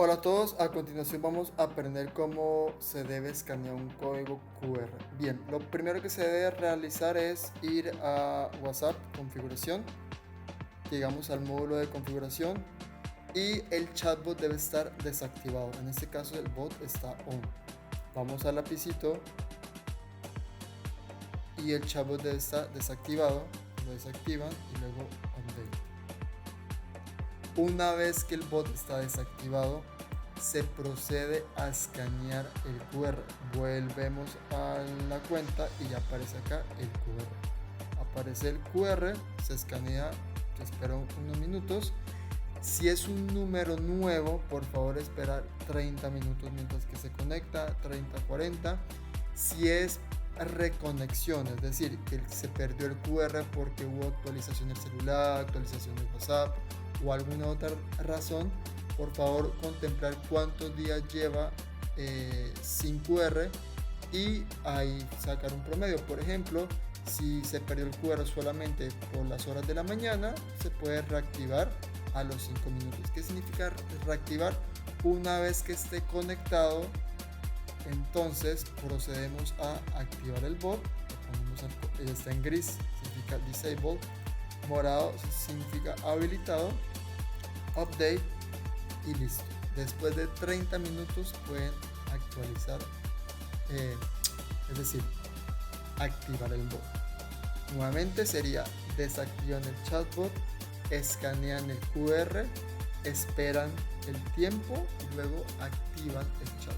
Hola a todos, a continuación vamos a aprender cómo se debe escanear un código QR. Bien, lo primero que se debe realizar es ir a WhatsApp, configuración, llegamos al módulo de configuración y el chatbot debe estar desactivado. En este caso el bot está on. Vamos al lapicito y el chatbot debe estar desactivado. Lo desactivan y luego update. Una vez que el bot está desactivado, se procede a escanear el QR. Volvemos a la cuenta y ya aparece acá el QR. Aparece el QR, se escanea, se espera unos minutos. Si es un número nuevo, por favor esperar 30 minutos mientras que se conecta, 30-40. Si es reconexión, es decir, que se perdió el QR porque hubo actualización del celular, actualización de WhatsApp o alguna otra razón, por favor contemplar cuántos días lleva sin QR y ahí sacar un promedio. Por ejemplo, si se perdió el QR solamente por las horas de la mañana, se puede reactivar a los 5 minutos. ¿Qué significa reactivar? Una vez que esté conectado, entonces procedemos a activar el bot. Está en gris, significa disable, morado significa habilitado, update y listo. Después de 30 minutos pueden actualizar, es decir, activar el bot. Nuevamente sería desactivan el chatbot, escanean el QR, esperan el tiempo y luego activan el chat.